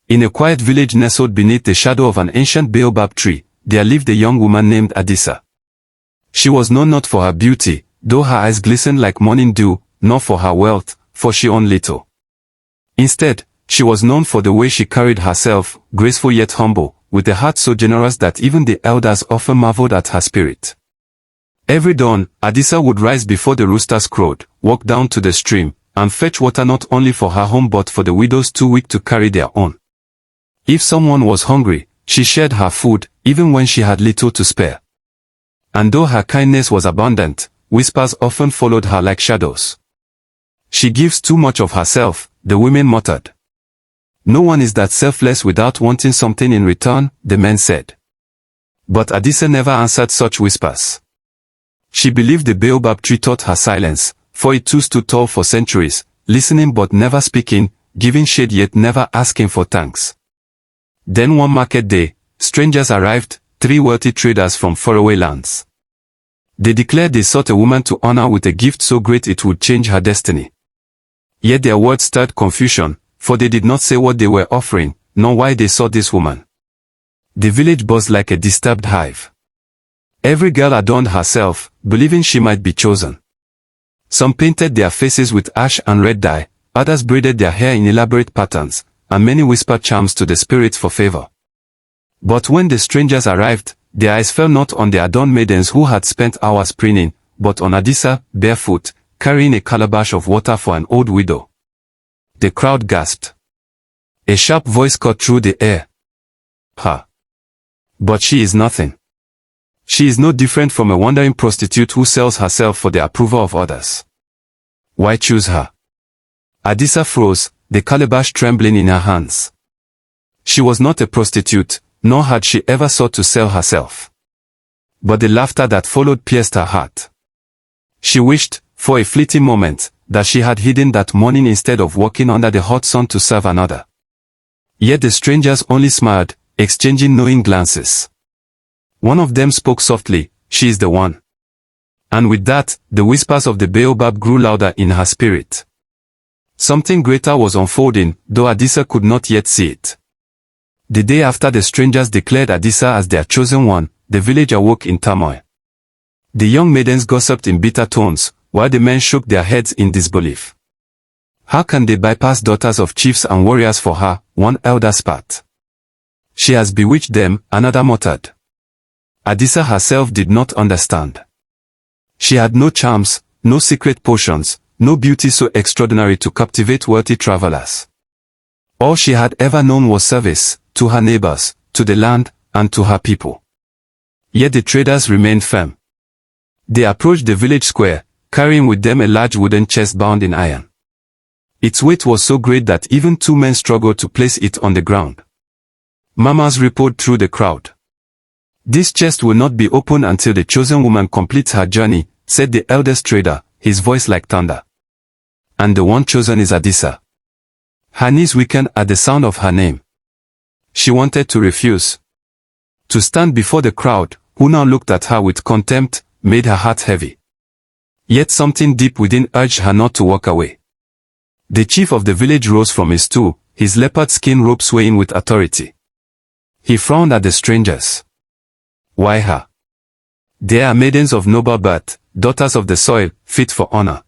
In a quiet village nestled beneath the shadow of an ancient baobab tree, there lived a young woman named Adisa. She was known not for her beauty, though her eyes glistened like morning dew, nor for her wealth, for she owned little. Instead, she was known for the way she carried herself, graceful yet humble, with a heart so generous that even the elders often marveled at her spirit. Every dawn, Adisa would rise before the roosters crowed, walk down to the stream, and fetch water not only for her home but for the widows too weak to carry their own. If someone was hungry, she shared her food, even when she had little to spare. And though her kindness was abundant, whispers often followed her like shadows. She gives too much of herself, the women muttered. No one is that selfless without wanting something in return, the men said. But Adisa never answered such whispers. She believed the baobab tree taught her silence, for it too stood tall for centuries, listening but never speaking, giving shade yet never asking for thanks. Then one market day, strangers arrived, 3 wealthy traders from faraway lands. They declared they sought a woman to honor with a gift so great it would change her destiny. Yet their words stirred confusion, for they did not say what they were offering, nor why they sought this woman. The village buzzed like a disturbed hive. Every girl adorned herself, believing she might be chosen. Some painted their faces with ash and red dye, others braided their hair in elaborate patterns, and many whispered charms to the spirits for favor. But when the strangers arrived, their eyes fell not on the adorned maidens who had spent hours preening, but on Adisa, barefoot, carrying a calabash of water for an old widow. The crowd gasped. A sharp voice cut through the air. Ha! But she is nothing. She is no different from a wandering prostitute who sells herself for the approval of others. Why choose her? Adisa froze, the calabash trembling in her hands. She was not a prostitute, nor had she ever sought to sell herself. But the laughter that followed pierced her heart. She wished, for a fleeting moment, that she had hidden that morning instead of walking under the hot sun to serve another. Yet the strangers only smiled, exchanging knowing glances. One of them spoke softly, "She is the one." And with that, the whispers of the baobab grew louder in her spirit. Something greater was unfolding, though Adisa could not yet see it. The day after the strangers declared Adisa as their chosen one, the village awoke in turmoil. The young maidens gossiped in bitter tones, while the men shook their heads in disbelief. How can they bypass daughters of chiefs and warriors for her, one elder spat. She has bewitched them, another muttered. Adisa herself did not understand. She had no charms, no secret potions, no beauty so extraordinary to captivate wealthy travelers. All she had ever known was service, to her neighbors, to the land, and to her people. Yet the traders remained firm. They approached the village square, carrying with them a large wooden chest bound in iron. Its weight was so great that even 2 men struggled to place it on the ground. Murmurs rippled through the crowd. "This chest will not be opened until the chosen woman completes her journey," said the eldest trader, his voice like thunder. "And the one chosen is Adisa." Her knees weakened at the sound of her name. She wanted to refuse. To stand before the crowd, who now looked at her with contempt, made her heart heavy. Yet something deep within urged her not to walk away. The chief of the village rose from his stool, his leopard skin robe swaying with authority. He frowned at the strangers. Why her? They are maidens of noble birth, daughters of the soil, fit for honor.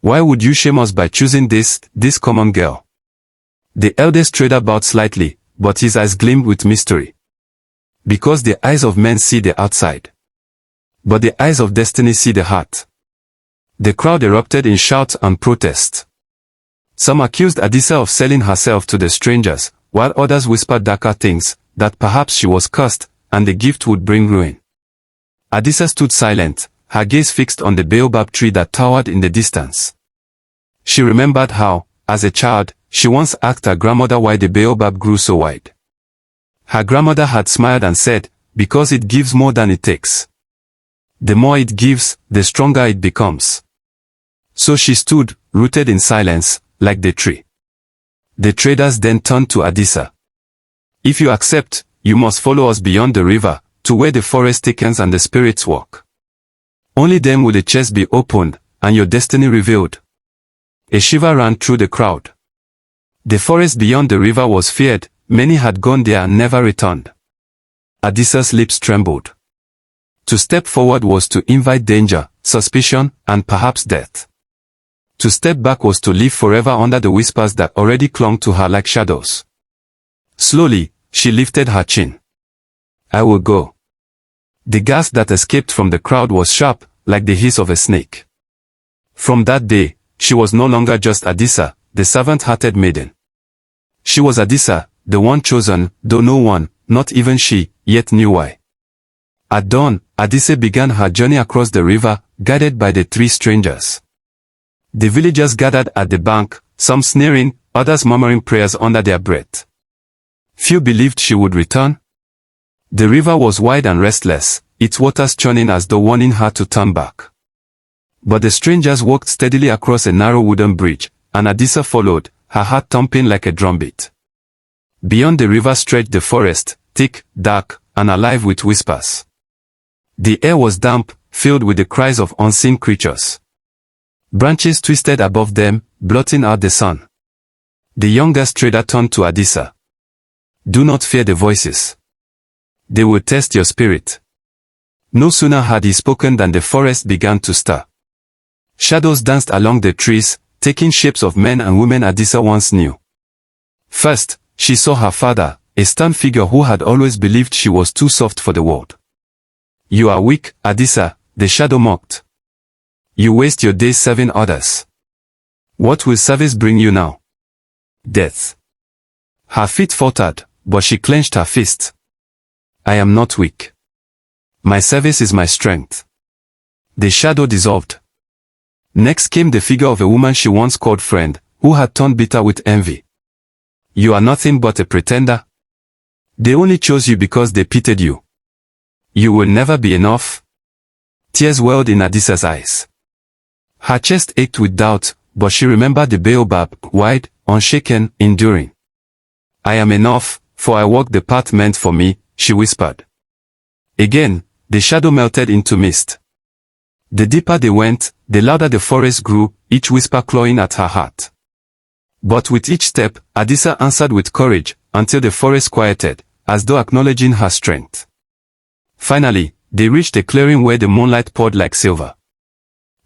Why would you shame us by choosing this common girl? The eldest trader bowed slightly, but his eyes gleamed with mystery. Because the eyes of men see the outside. But the eyes of destiny see the heart. The crowd erupted in shouts and protest. Some accused Adisa of selling herself to the strangers, while others whispered darker things, that perhaps she was cursed, and the gift would bring ruin. Adisa stood silent, her gaze fixed on the baobab tree that towered in the distance. She remembered how, as a child, she once asked her grandmother why the baobab grew so wide. Her grandmother had smiled and said, because it gives more than it takes. The more it gives, the stronger it becomes. So she stood, rooted in silence, like the tree. The traders then turned to Adisa. If you accept, you must follow us beyond the river, to where the forest thickens and the spirits walk. Only then will the chest be opened, and your destiny revealed. A shiver ran through the crowd. The forest beyond the river was feared, many had gone there and never returned. Adisa's lips trembled. To step forward was to invite danger, suspicion, and perhaps death. To step back was to live forever under the whispers that already clung to her like shadows. Slowly, she lifted her chin. I will go. The gasp that escaped from the crowd was sharp, like the hiss of a snake. From that day, she was no longer just Adisa, the servant-hearted maiden. She was Adisa, the one chosen, though no one, not even she, yet knew why. At dawn, Adisa began her journey across the river, guided by the three strangers. The villagers gathered at the bank, some sneering, others murmuring prayers under their breath. Few believed she would return. The river was wide and restless, its waters churning as though warning her to turn back. But the strangers walked steadily across a narrow wooden bridge, and Adisa followed, her heart thumping like a drumbeat. Beyond the river stretched the forest, thick, dark, and alive with whispers. The air was damp, filled with the cries of unseen creatures. Branches twisted above them, blotting out the sun. The youngest trader turned to Adisa. Do not fear the voices. They will test your spirit. No sooner had he spoken than the forest began to stir. Shadows danced along the trees, taking shapes of men and women Adisa once knew. First, she saw her father, a stern figure who had always believed she was too soft for the world. You are weak, Adisa, the shadow mocked. You waste your days serving others. What will service bring you now? Death. Her feet faltered, but she clenched her fist. I am not weak. My service is my strength. The shadow dissolved. Next came the figure of a woman she once called friend, who had turned bitter with envy. You are nothing but a pretender. They only chose you because they pitied you. You will never be enough. Tears welled in Adisa's eyes. Her chest ached with doubt, but she remembered the baobab, wide, unshaken, enduring. I am enough, for I walk the path meant for me, she whispered. Again, the shadow melted into mist. The deeper they went, the louder the forest grew, each whisper clawing at her heart. But with each step, Adisa answered with courage, until the forest quieted, as though acknowledging her strength. Finally, they reached a clearing where the moonlight poured like silver.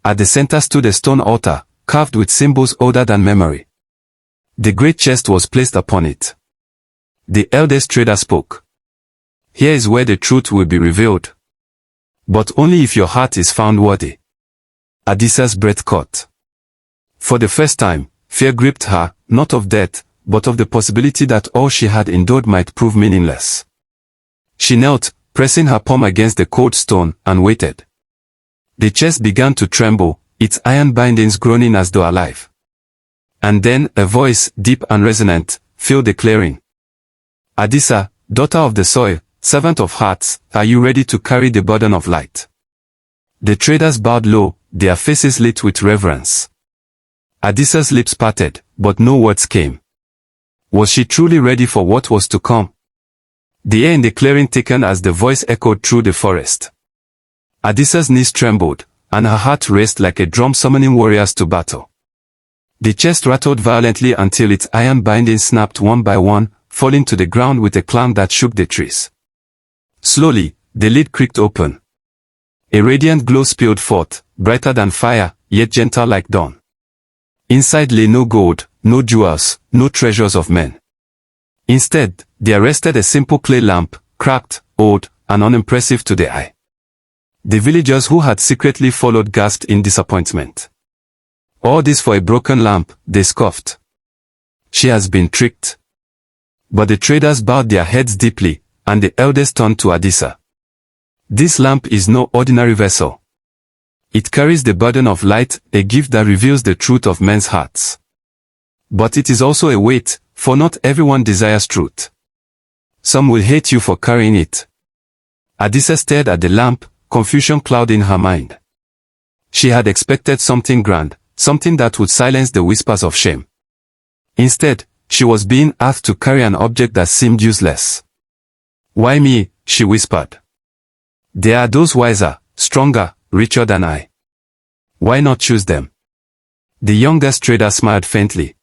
At the center stood a stone altar, carved with symbols older than memory. The great chest was placed upon it. The eldest trader spoke. Here is where the truth will be revealed. But only if your heart is found worthy. Adisa's breath caught. For the first time, fear gripped her, not of death, but of the possibility that all she had endured might prove meaningless. She knelt, pressing her palm against the cold stone, and waited. The chest began to tremble, its iron bindings groaning as though alive. And then, a voice, deep and resonant, filled the clearing. Adisa, daughter of the soil, servant of hearts, are you ready to carry the burden of light? The traders bowed low, their faces lit with reverence. Adisa's lips parted, but no words came. Was she truly ready for what was to come? The air in the clearing thickened as the voice echoed through the forest. Adisa's knees trembled, and her heart raced like a drum summoning warriors to battle. The chest rattled violently until its iron bindings snapped one by one, falling to the ground with a clang that shook the trees. Slowly, the lid creaked open. A radiant glow spilled forth, brighter than fire, yet gentle like dawn. Inside lay no gold, no jewels, no treasures of men. Instead, there rested a simple clay lamp, cracked, old, and unimpressive to the eye. The villagers who had secretly followed gasped in disappointment. All this for a broken lamp, they scoffed. She has been tricked. But the traders bowed their heads deeply, and the eldest turned to Adisa. This lamp is no ordinary vessel. It carries the burden of light, a gift that reveals the truth of men's hearts. But it is also a weight, for not everyone desires truth. Some will hate you for carrying it. Adisa stared at the lamp, confusion clouding her mind. She had expected something grand, something that would silence the whispers of shame. Instead, she was being asked to carry an object that seemed useless. Why me? She whispered. There are those wiser, stronger, richer than I. Why not choose them? The youngest trader smiled faintly.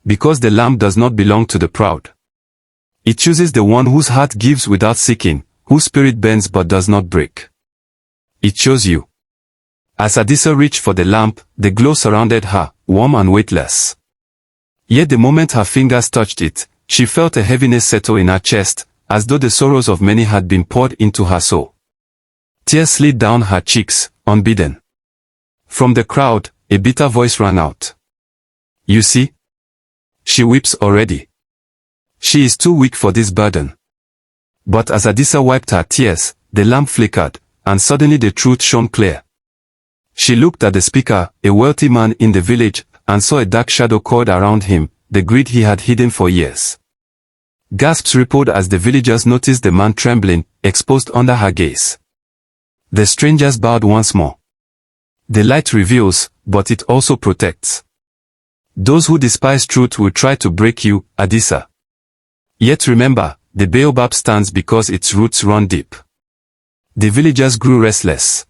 because the lamp does not belong to the proud. It chooses the one whose heart gives without seeking, whose spirit bends but does not break. It chose you. As Adisa reached for the lamp, the glow surrounded her, warm and weightless. Yet the moment her fingers touched it, she felt a heaviness settle in her chest, as though the sorrows of many had been poured into her soul. Tears slid down her cheeks, unbidden. From the crowd, a bitter voice rang out. You see? She weeps already. She is too weak for this burden. But as Adisa wiped her tears, the lamp flickered, and suddenly the truth shone clear. She looked at the speaker, a wealthy man in the village, and saw a dark shadow coiled around him, the greed he had hidden for years. Gasps rippled as the villagers noticed the man trembling, exposed under her gaze. The strangers bowed once more. The light reveals, but it also protects. Those who despise truth will try to break you, Adisa. Yet remember, the baobab stands because its roots run deep. The villagers grew restless.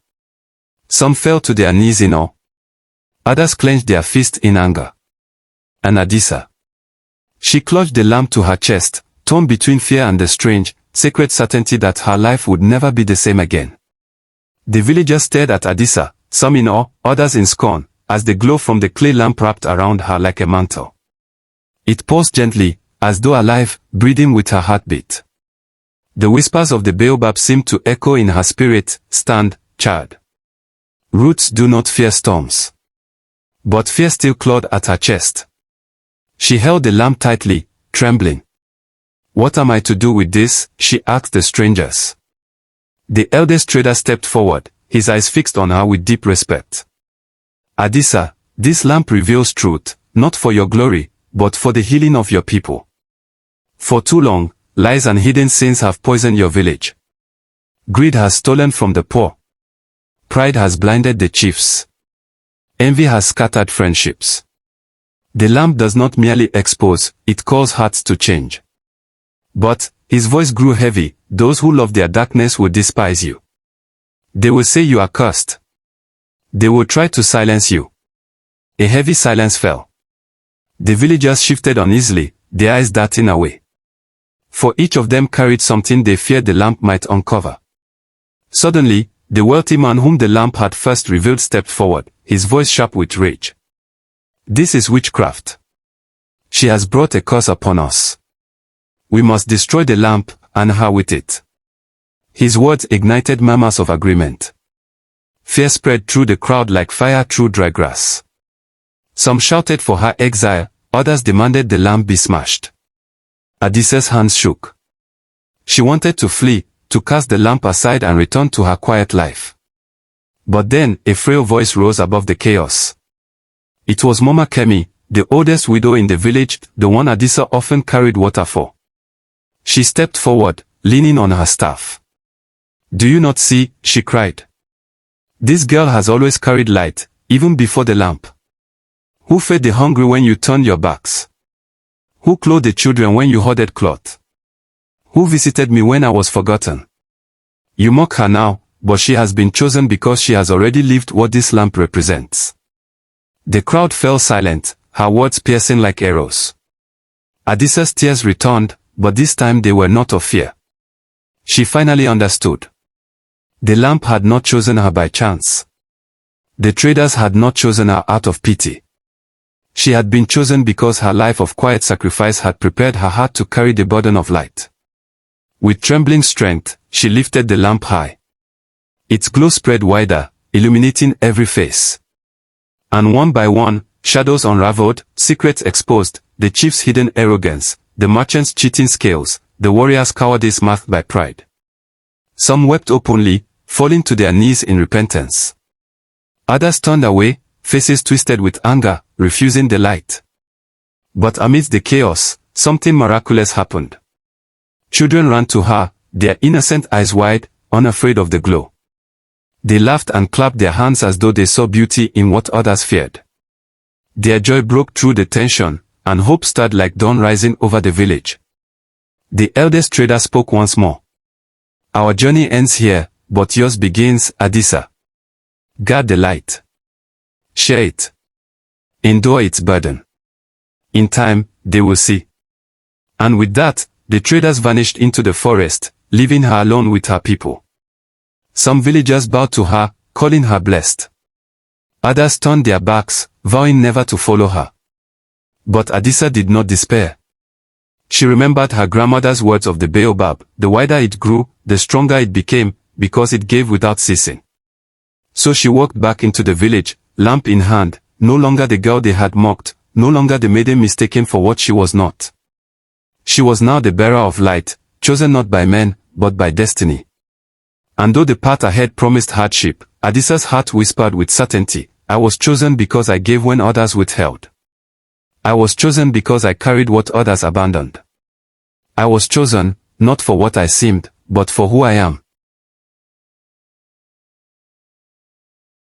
Some fell to their knees in awe. Others clenched their fists in anger. And Adisa. She clutched the lamp to her chest, torn between fear and the strange, sacred certainty that her life would never be the same again. The villagers stared at Adisa, some in awe, others in scorn, as the glow from the clay lamp wrapped around her like a mantle. It paused gently, as though alive, breathing with her heartbeat. The whispers of the baobab seemed to echo in her spirit, stand, child. Roots do not fear storms. But fear still clawed at her chest. She held the lamp tightly, trembling. What am I to do with this? She asked the strangers. The eldest trader stepped forward, his eyes fixed on her with deep respect. Adisa, this lamp reveals truth, not for your glory, but for the healing of your people. For too long, lies and hidden sins have poisoned your village. Greed has stolen from the poor. Pride has blinded the chiefs. Envy has scattered friendships. The lamp does not merely expose, it calls hearts to change. But, his voice grew heavy, those who love their darkness will despise you. They will say you are cursed. They will try to silence you. A heavy silence fell. The villagers shifted uneasily, their eyes darting away. For each of them carried something they feared the lamp might uncover. Suddenly, the wealthy man whom the lamp had first revealed stepped forward, his voice sharp with rage. This is witchcraft. She has brought a curse upon us. We must destroy the lamp, and her with it. His words ignited murmurs of agreement. Fear spread through the crowd like fire through dry grass. Some shouted for her exile, others demanded the lamp be smashed. Adisa's hands shook. She wanted to flee, to cast the lamp aside and return to her quiet life. But then, a frail voice rose above the chaos. It was Mama Kemi, the oldest widow in the village, the one Adisa often carried water for. She stepped forward, leaning on her staff. Do you not see? She cried. This girl has always carried light, even before the lamp. Who fed the hungry when you turned your backs? Who clothed the children when you hoarded cloth? Who visited me when I was forgotten? You mock her now, but she has been chosen because she has already lived what this lamp represents. The crowd fell silent, her words piercing like arrows. Adisa's tears returned, but this time they were not of fear. She finally understood. The lamp had not chosen her by chance. The traders had not chosen her out of pity. She had been chosen because her life of quiet sacrifice had prepared her heart to carry the burden of light. With trembling strength, she lifted the lamp high. Its glow spread wider, illuminating every face. And one by one, shadows unraveled, secrets exposed, the chief's hidden arrogance, the merchant's cheating scales, the warrior's cowardice masked by pride. Some wept openly, falling to their knees in repentance. Others turned away, faces twisted with anger, refusing the light. But amidst the chaos, something miraculous happened. Children ran to her, their innocent eyes wide, unafraid of the glow. They laughed and clapped their hands as though they saw beauty in what others feared. Their joy broke through the tension, and hope stirred like dawn rising over the village. The eldest trader spoke once more. Our journey ends here, but yours begins, Adisa. Guard the light. Share it. Endure its burden. In time, they will see. And with that, the traders vanished into the forest, leaving her alone with her people. Some villagers bowed to her, calling her blessed. Others turned their backs, vowing never to follow her. But Adisa did not despair. She remembered her grandmother's words of the baobab: the wider it grew, the stronger it became, because it gave without ceasing. So she walked back into the village, lamp in hand, no longer the girl they had mocked, no longer the maiden mistaken for what she was not. She was now the bearer of light, chosen not by men, but by destiny. And though the path ahead promised hardship, Adisa's heart whispered with certainty, I was chosen because I gave when others withheld. I was chosen because I carried what others abandoned. I was chosen, not for what I seemed, but for who I am.